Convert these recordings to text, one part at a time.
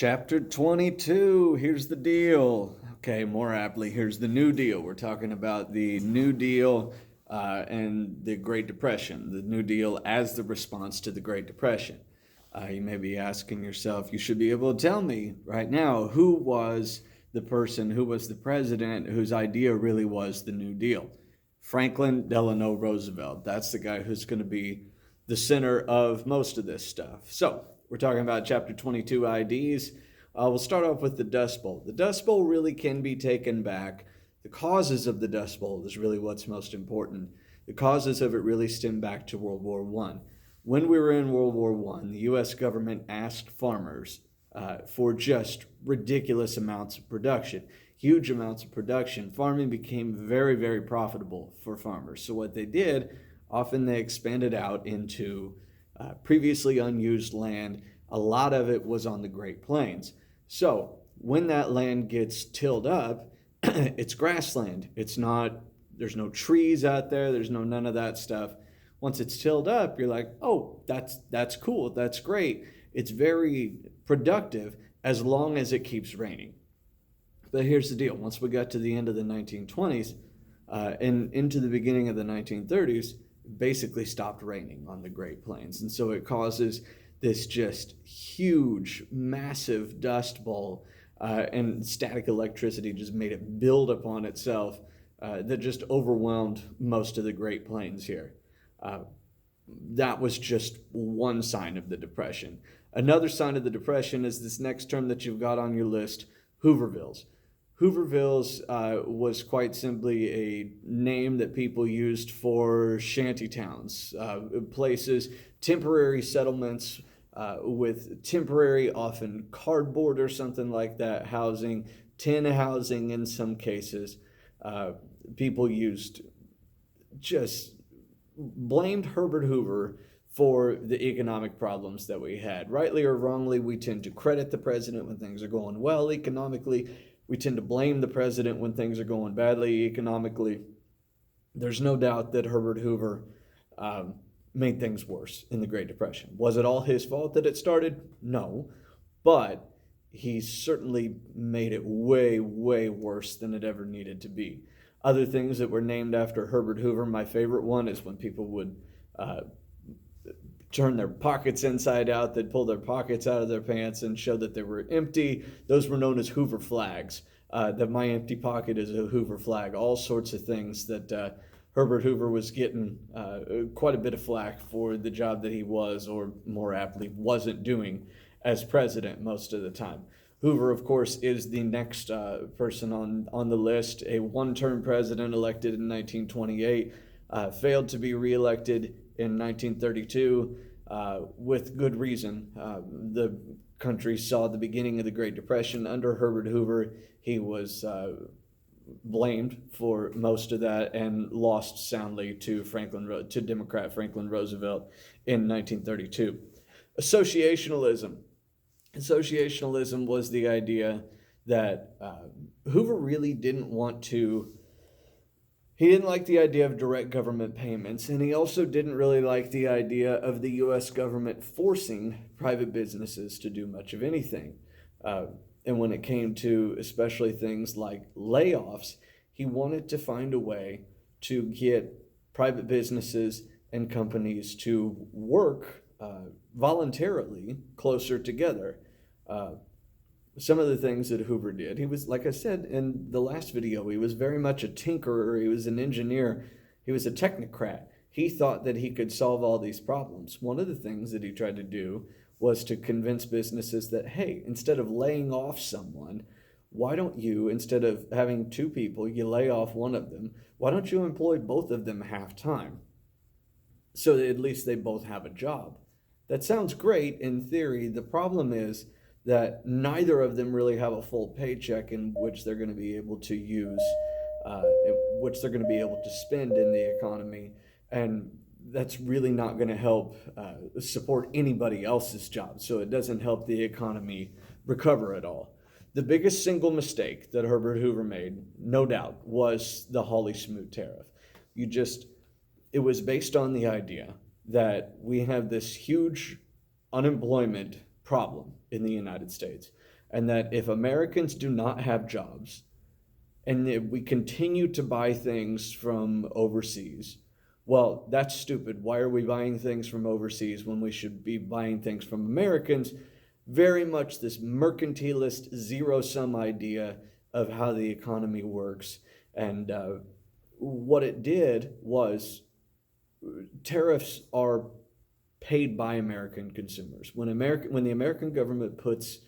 Chapter 22, here's the deal. Okay, more aptly, here's the New Deal. We're talking about the New Deal and the Great Depression, the New Deal as the response to the Great Depression. You may be asking yourself, you should be able to tell me right now who was the person, who was the president whose idea really was the New Deal. Franklin Delano Roosevelt. That's the guy who's going to be the center of most of this stuff. So, we're talking about Chapter 22 IDs. We'll start off with the Dust Bowl. The Dust Bowl really can be taken back. The causes of the Dust Bowl is really what's most important. The causes of it really stem back to World War I. When we were in World War I, the U.S. government asked farmers for just ridiculous amounts of production, huge amounts of production. Farming became very, very profitable for farmers. So what they did, often they expanded out into previously unused land. A lot of it was on the Great Plains. So when that land gets tilled up, it's grassland. It's not, there's no trees out there. There's none of that stuff. Once it's tilled up, you're like, oh, that's cool. That's great. It's very productive as long as it keeps raining. But here's the deal. Once we got to the end of the 1920s and into the beginning of the 1930s, it basically stopped raining on the Great Plains. And so it causes this just huge, massive dust bowl, and static electricity just made it build upon itself that just overwhelmed most of the Great Plains here. That was just one sign of the Depression. Another sign of the Depression is this next term that you've got on your list, Hoovervilles. Hoovervilles was quite simply a name that people used for shanty towns, places, temporary settlements with temporary, often cardboard or something like that, housing, tin housing in some cases. People just blamed Herbert Hoover for the economic problems that we had. Rightly or wrongly, we tend to credit the president when things are going well economically. We tend to blame the president when things are going badly economically. There's no doubt that Herbert Hoover made things worse in the Great Depression. Was it all his fault that it started? No. But he certainly made it way, way worse than it ever needed to be. Other things that were named after Herbert Hoover, my favorite one is when people would turn their pockets inside out. They'd pull their pockets out of their pants and show that they were empty. Those were known as Hoover flags. That my empty pocket is a Hoover flag. All sorts of things that Herbert Hoover was getting quite a bit of flack for the job that he was, or more aptly, wasn't doing as president most of the time. Hoover, of course, is the next person on the list, a one-term president elected in 1928, failed to be reelected in 1932 with good reason. The country saw the beginning of the Great Depression under Herbert Hoover. He was blamed for most of that and lost soundly to Democrat Franklin Roosevelt in 1932. Associationalism. Associationalism was the idea that Hoover really didn't want to. He didn't like the idea of direct government payments, and he also didn't really like the idea of the U.S. government forcing private businesses to do much of anything. And when it came to especially things like layoffs, he wanted to find a way to get private businesses and companies to work voluntarily closer together. Some of the things that Hoover did, he was, like I said in the last video, he was very much a tinkerer, he was an engineer, he was a technocrat. He thought that he could solve all these problems. One of the things that he tried to do was to convince businesses that, hey, instead of laying off someone, why don't you, instead of having two people, you lay off one of them, why don't you employ both of them half-time? So that at least they both have a job. That sounds great in theory. The problem is that neither of them really have a full paycheck in which they're going to be able to use, which they're going to be able to spend in the economy. And that's really not going to help support anybody else's job. So it doesn't help the economy recover at all. The biggest single mistake that Herbert Hoover made, no doubt, was the Hawley-Smoot tariff. It was based on the idea that we have this huge unemployment problem in the United States. and that if Americans do not have jobs, and if we continue to buy things from overseas, well, that's stupid. Why are we buying things from overseas when we should be buying things from Americans? Very much this mercantilist zero-sum idea of how the economy works. And what it did was tariffs are paid by American consumers. When the American government puts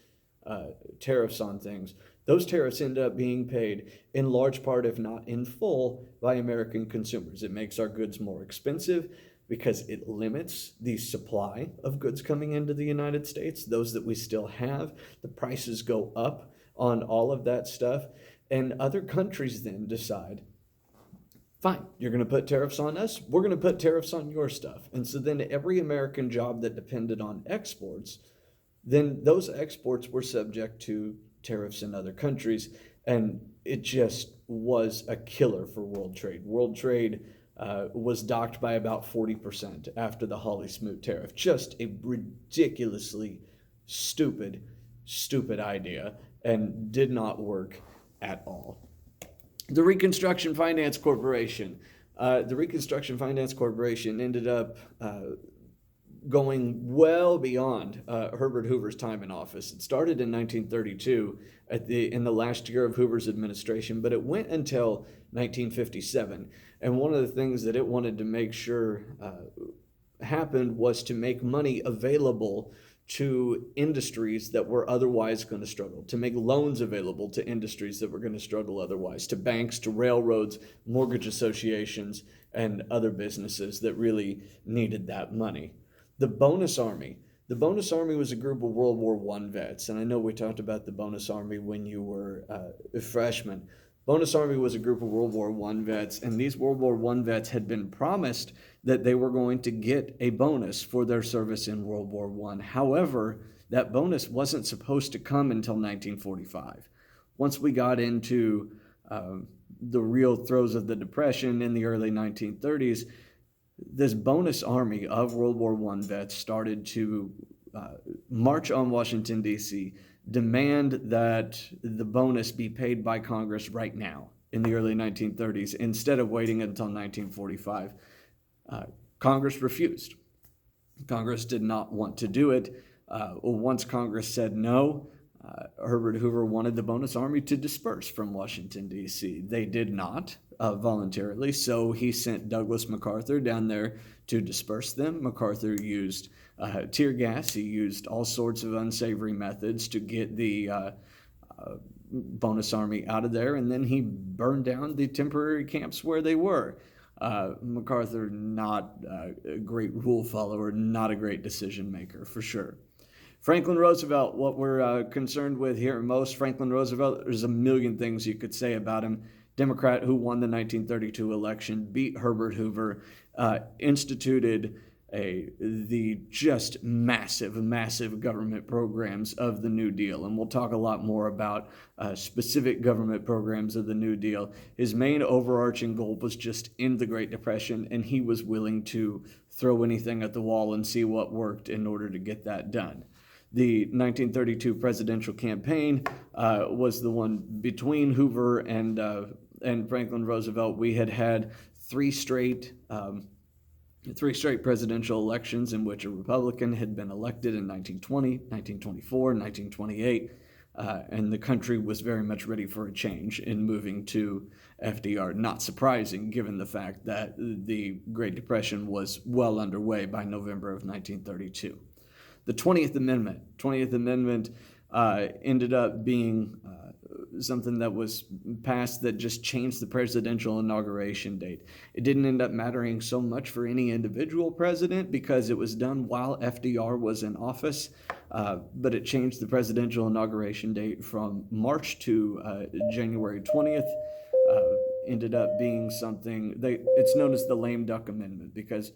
tariffs on things, those tariffs end up being paid in large part, if not in full, by American consumers. It makes our goods more expensive because it limits the supply of goods coming into the United States. Those that we still have, the prices go up on all of that stuff. And other countries then decide, fine, you're going to put tariffs on us, we're going to put tariffs on your stuff. And so then every American job that depended on exports, then those exports were subject to tariffs in other countries, and it just was a killer for world trade. World trade was docked by about 40% after the Hawley-Smoot tariff. Just a ridiculously stupid idea, and did not work at all. The Reconstruction Finance Corporation. The Reconstruction Finance Corporation ended up going well beyond Herbert Hoover's time in office. It started in 1932 in the last year of Hoover's administration, but it went until 1957. And one of the things that it wanted to make sure happened was to make money available to industries that were otherwise going to struggle, to make loans available to industries that were going to struggle otherwise, to banks, to railroads, mortgage associations, and other businesses that really needed that money. The Bonus Army. The Bonus Army was a group of World War I vets, and I know we talked about the Bonus Army when you were a freshman. Bonus Army was a group of World War I vets, and these World War I vets had been promised that they were going to get a bonus for their service in World War I. However, that bonus wasn't supposed to come until 1945. Once we got into the real throes of the Depression in the early 1930s, this Bonus Army of World War I vets started to march on Washington, D.C., demand that the bonus be paid by Congress right now in the early 1930s instead of waiting until 1945. Congress refused. Congress did not want to do it. Once Congress said no, Herbert Hoover wanted the Bonus Army to disperse from Washington, D.C. They did not voluntarily, so he sent Douglas MacArthur down there to disperse them. MacArthur used tear gas. He used all sorts of unsavory methods to get the Bonus Army out of there, and then he burned down the temporary camps where they were. MacArthur, not a great rule follower, not a great decision maker, for sure. Franklin Roosevelt, what we're concerned with here most, Franklin Roosevelt, there's a million things you could say about him. Democrat who won the 1932 election, beat Herbert Hoover, instituted the just massive government programs of the New Deal. And we'll talk a lot more about specific government programs of the New Deal. His main overarching goal was just end the Great Depression, and he was willing to throw anything at the wall and see what worked in order to get that done. The 1932 presidential campaign was the one between Hoover and Franklin Roosevelt. We had three straight presidential elections in which a Republican had been elected in 1920, 1924, 1928, and the country was very much ready for a change in moving to FDR. Not surprising, given the fact that the Great Depression was well underway by November of 1932. The 20th Amendment ended up being something that was passed that just changed the presidential inauguration date. It didn't end up mattering so much for any individual president because it was done while FDR was in office, but it changed the presidential inauguration date from March to January 20th. Ended up being something, it's known as the lame duck amendment because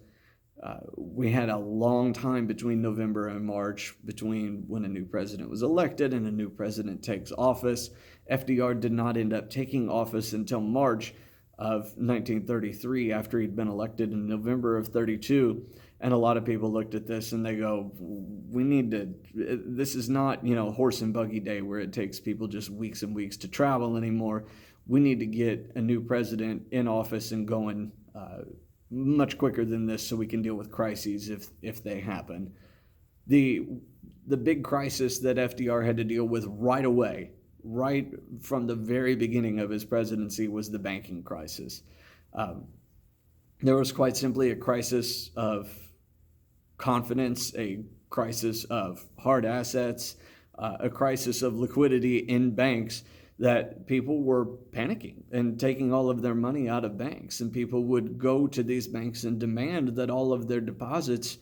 we had a long time between November and March between when a new president was elected and a new president takes office. FDR did not end up taking office until March of 1933 after he'd been elected in November of 32. And a lot of people looked at this and they go, we need to, this is not, horse and buggy day where it takes people just weeks and weeks to travel anymore. We need to get a new president in office and going much quicker than this so we can deal with crises if they happen. The big crisis that FDR had to deal with right away, right from the very beginning of his presidency, was the banking crisis. There was quite simply a crisis of confidence, a crisis of hard assets, a crisis of liquidity in banks, that people were panicking and taking all of their money out of banks. And people would go to these banks and demand that all of their deposits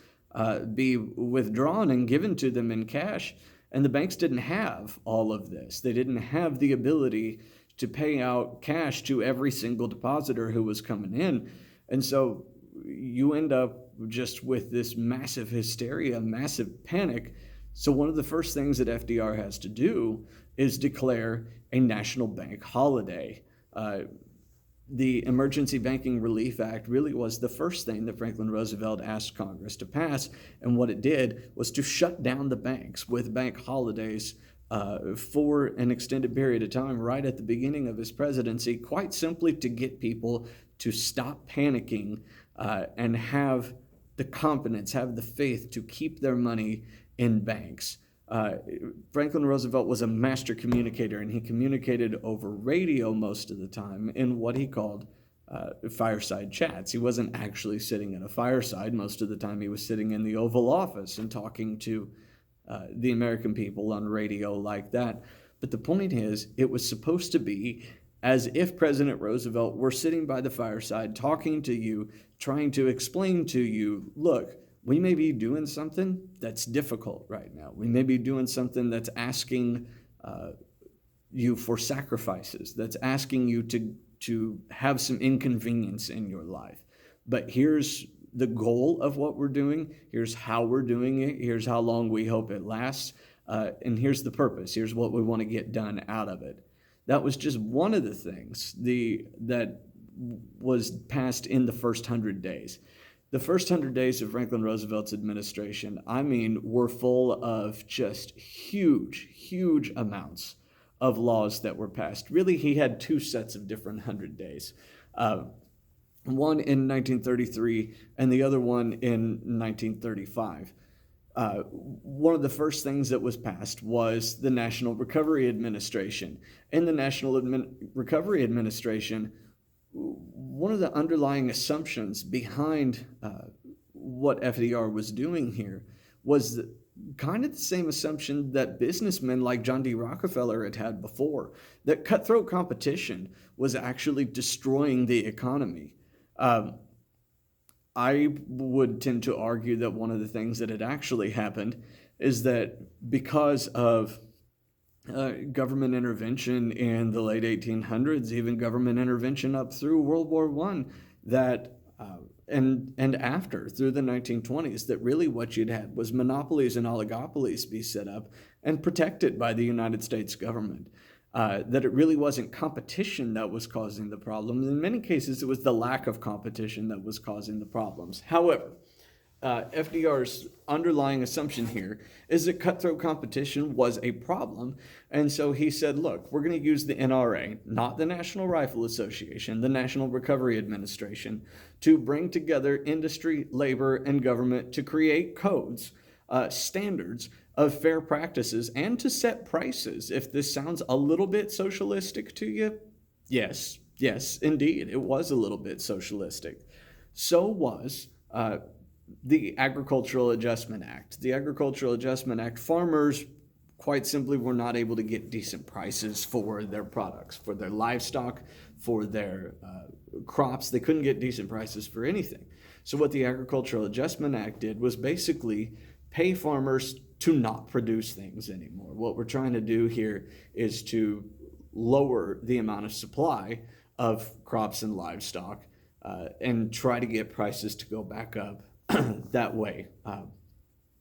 be withdrawn and given to them in cash. And the banks didn't have all of this. They didn't have the ability to pay out cash to every single depositor who was coming in. And so you end up just with this massive hysteria, massive panic. So one of the first things that FDR has to do is declare a national bank holiday. The Emergency Banking Relief Act really was the first thing that Franklin Roosevelt asked Congress to pass. And what it did was to shut down the banks with bank holidays for an extended period of time right at the beginning of his presidency, quite simply to get people to stop panicking and have the confidence, have the faith to keep their money in banks. Franklin Roosevelt was a master communicator, and he communicated over radio most of the time in what he called fireside chats. He wasn't actually sitting at a fireside. Most of the time he was sitting in the Oval Office and talking to the American people on radio like that. But the point is, it was supposed to be as if President Roosevelt were sitting by the fireside talking to you, trying to explain to you, look, we may be doing something that's difficult right now. We may be doing something that's asking you for sacrifices, that's asking you to have some inconvenience in your life. But here's the goal of what we're doing. Here's how we're doing it. Here's how long we hope it lasts. And here's the purpose. Here's what we want to get done out of it. That was just one of the things that was passed in the first 100 days. The first 100 days of Franklin Roosevelt's administration, were full of just huge, huge amounts of laws that were passed. Really, he had two sets of different 100 days. One in 1933 and the other one in 1935. One of the first things that was passed was the National Recovery Administration. In the National Recovery Administration, one of the underlying assumptions behind what FDR was doing here was kind of the same assumption that businessmen like John D. Rockefeller had had before, that cutthroat competition was actually destroying the economy. I would tend to argue that one of the things that had actually happened is that because of government intervention in the late 1800s, even government intervention up through World War I, that and after, through the 1920s, that really what you'd had was monopolies and oligopolies be set up and protected by the United States government. That it really wasn't competition that was causing the problems. In many cases, it was the lack of competition that was causing the problems. However, FDR's underlying assumption here is that cutthroat competition was a problem. And so he said, look, we're going to use the NRA, not the National Rifle Association, the National Recovery Administration, to bring together industry, labor, and government to create codes, standards of fair practices, and to set prices. If this sounds a little bit socialistic to you, yes, indeed, it was a little bit socialistic. So was the Agricultural Adjustment Act. The Agricultural Adjustment Act, farmers quite simply were not able to get decent prices for their products, for their livestock, for their crops. They couldn't get decent prices for anything. So what the Agricultural Adjustment Act did was basically pay farmers to not produce things anymore. What we're trying to do here is to lower the amount of supply of crops and livestock and try to get prices to go back up that way.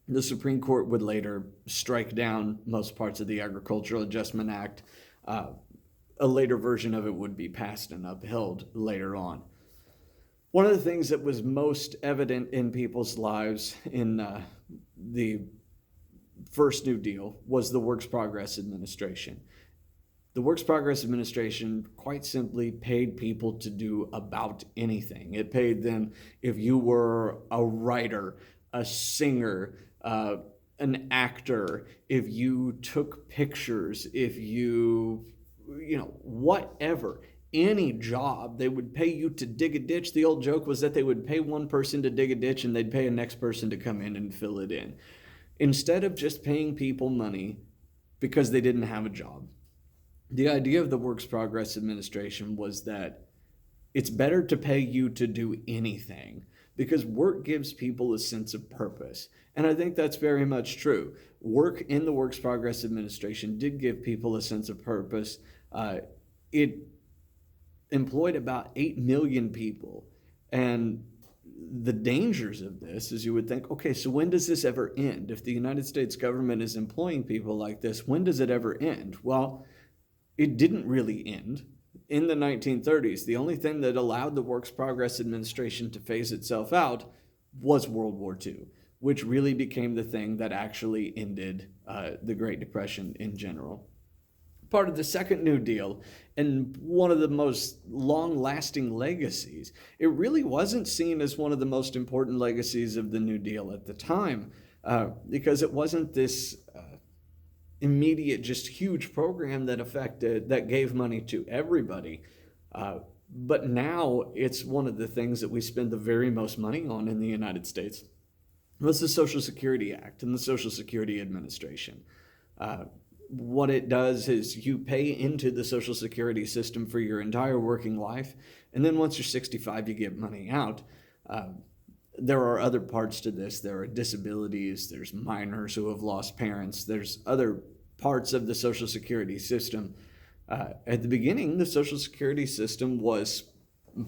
The Supreme Court would later strike down most parts of the Agricultural Adjustment Act. A later version of it would be passed and upheld later on. One of the things that was most evident in people's lives in the first New Deal was the Works Progress Administration. The Works Progress Administration quite simply paid people to do about anything. It paid them if you were a writer, a singer, an actor, if you took pictures, if whatever, any job, they would pay you to dig a ditch. The old joke was that they would pay one person to dig a ditch and they'd pay a next person to come in and fill it in. Instead of just paying people money because they didn't have a job, the idea of the Works Progress Administration was that it's better to pay you to do anything because work gives people a sense of purpose. And I think that's very much true. Work in the Works Progress Administration did give people a sense of purpose. It employed about 8 million people. And the dangers of this is you would think, okay, so when does this ever end? If the United States government is employing people like this, when does it ever end? Well, it didn't really end. In the 1930s, the only thing that allowed the Works Progress Administration to phase itself out was World War II, which really became the thing that actually ended the Great Depression in general. Part of the second New Deal, and one of the most long-lasting legacies, it really wasn't seen as one of the most important legacies of the New Deal at the time, because it wasn't this immediate, just huge program that gave money to everybody. But now it's one of the things that we spend the very most money on in the United States. It's the Social Security Act and the Social Security Administration. What it does is you pay into the Social Security system for your entire working life, and then once you're 65, you get money out. There are other parts to this. There are disabilities, there's minors who have lost parents, there's other parts of the Social Security system. At the beginning, the Social Security system was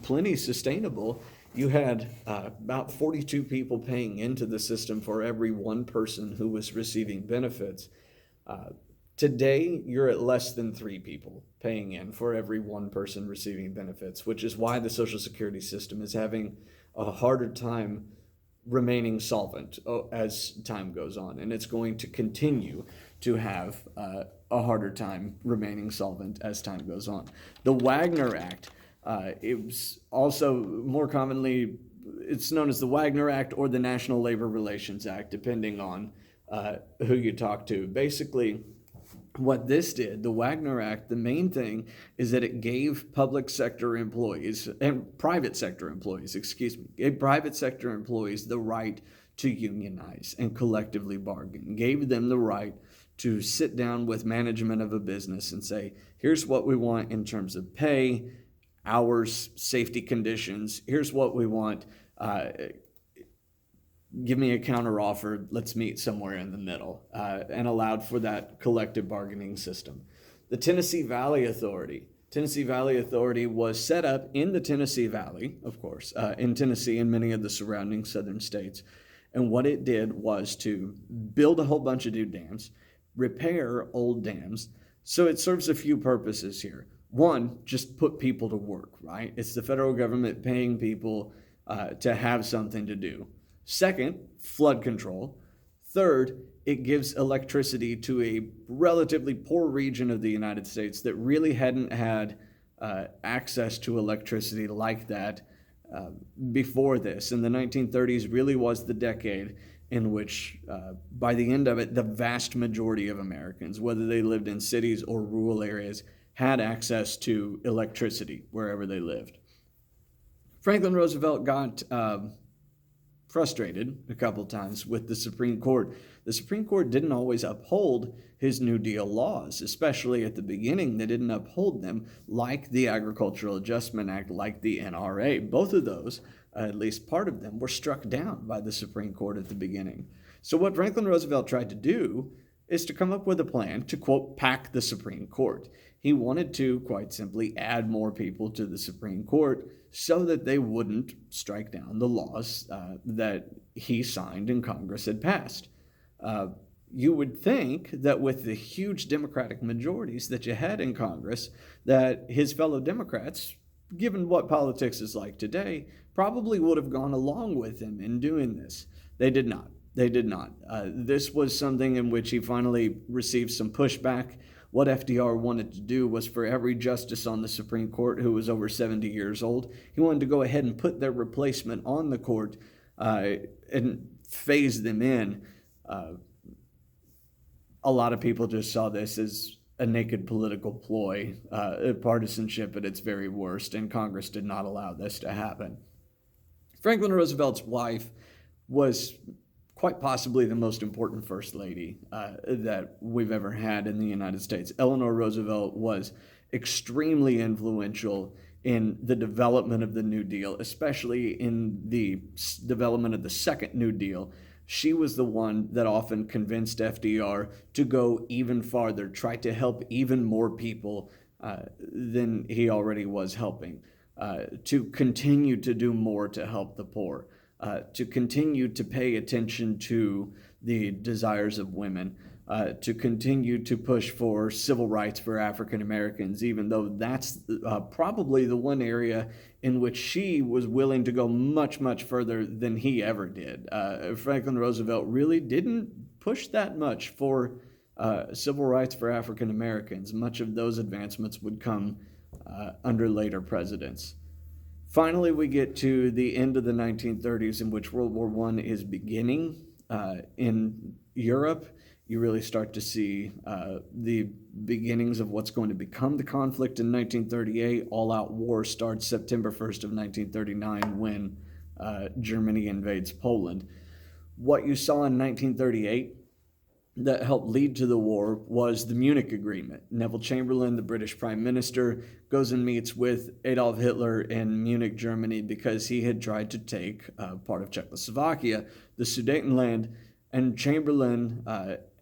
plenty sustainable. You had about 42 people paying into the system for every one person who was receiving benefits. Today, you're at less than 3 people paying in for every one person receiving benefits, which is why the Social Security system is having a harder time remaining solvent as time goes on. And it's going to continue to have a harder time remaining solvent as time goes on. The Wagner Act, it was also more commonly, it's known as the Wagner Act or the National Labor Relations Act, depending on who you talk to. Basically, what this did, the Wagner Act, the main thing is that it gave public sector employees and private sector employees, gave private sector employees the right to unionize and collectively bargain, gave them the right to sit down with management of a business and say, here's what we want in terms of pay, hours, safety conditions, here's what we want, give me a counteroffer, let's meet somewhere in the middle, and allowed for that collective bargaining system. The Tennessee Valley Authority. Tennessee Valley Authority was set up in the Tennessee Valley, of course, in Tennessee and many of the surrounding southern states. And what it did was to build a whole bunch of new dams, repair old dams. So it serves a few purposes here. One, just put people to work, right? It's the federal government paying people to have something to do. Second, flood control. Third, it gives electricity to a relatively poor region of the United States that really hadn't had access to electricity like that before this. And the 1930s really was the decade in which, by the end of it, the vast majority of Americans, whether they lived in cities or rural areas, had access to electricity wherever they lived. Franklin Roosevelt got frustrated a couple times with the Supreme Court. The Supreme Court didn't always uphold his New Deal laws, especially at the beginning. They didn't uphold them like the Agricultural Adjustment Act, like the NRA. Both of those, at least part of them, were struck down by the Supreme Court at the beginning. So what Franklin Roosevelt tried to do is to come up with a plan to, quote, pack the Supreme Court. He wanted to, quite simply, add more people to the Supreme Court so that they wouldn't strike down the laws that he signed and Congress had passed. You would think that with the huge Democratic majorities that you had in Congress, that his fellow Democrats given what politics is like today, probably would have gone along with him in doing this. They did not. They did not. This was something in which he finally received some pushback. What FDR wanted to do was for every justice on the Supreme Court who was over 70 years old, he wanted to go ahead and put their replacement on the court and phase them in. A lot of people just saw this as a naked political ploy, partisanship at its very worst, and Congress did not allow this to happen. Franklin Roosevelt's wife was quite possibly the most important first lady that we've ever had in the United States. Eleanor Roosevelt was extremely influential in the development of the New Deal, especially in the development of the Second New Deal. She was the one that often convinced FDR to go even farther, try to help even more people than he already was helping, to continue to do more to help the poor, to continue to pay attention to the desires of women, to continue to push for civil rights for African Americans, even though that's probably the one area in which she was willing to go much, much further than he ever did. Franklin Roosevelt really didn't push that much for civil rights for African Americans. Much of those advancements would come under later presidents. Finally, we get to the end of the 1930s, in which World War I is beginning in Europe. You really start to see the beginnings of what's going to become the conflict in 1938. All-out war starts September 1st of 1939 when Germany invades Poland. What you saw in 1938 that helped lead to the war was the Munich Agreement. Neville Chamberlain, the British Prime Minister, goes and meets with Adolf Hitler in Munich, Germany, because he had tried to take part of Czechoslovakia, the Sudetenland, and Chamberlain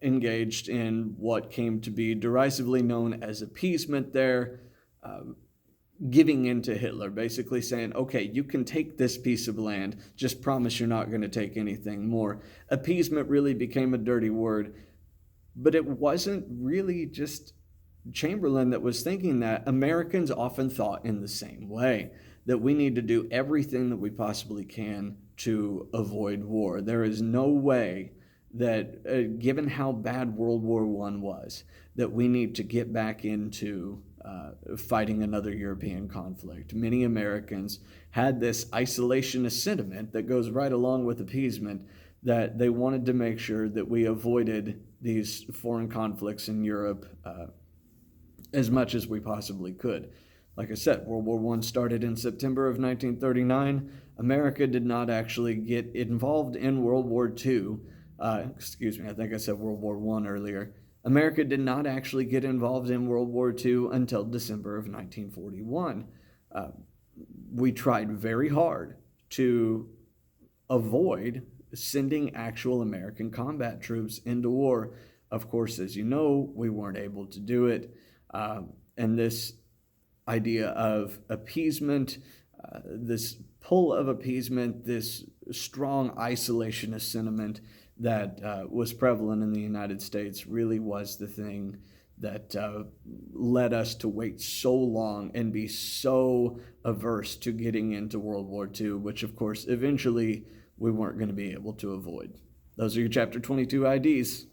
engaged in what came to be derisively known as appeasement there, giving in to Hitler, basically saying, okay, you can take this piece of land, just promise you're not going to take anything more. Appeasement really became a dirty word, but it wasn't really just Chamberlain that was thinking that. Americans often thought in the same way, that we need to do everything that we possibly can to avoid war. There is no way that, given how bad World War I was, that we need to get back into fighting another European conflict. Many Americans had this isolationist sentiment that goes right along with appeasement, that they wanted to make sure that we avoided these foreign conflicts in Europe as much as we possibly could. Like I said, World War I started in September of 1939. America did not actually get involved in World War II. I think I said World War I earlier. America did not actually get involved in World War II until December of 1941. We tried very hard to avoid sending actual American combat troops into war. Of course, as you know, we weren't able to do it. And this idea of appeasement, this pull of appeasement, this strong isolationist sentiment that was prevalent in the United States really was the thing that led us to wait so long and be so averse to getting into World War II, which of course eventually we weren't going to be able to avoid. Those are your Chapter 22 IDs.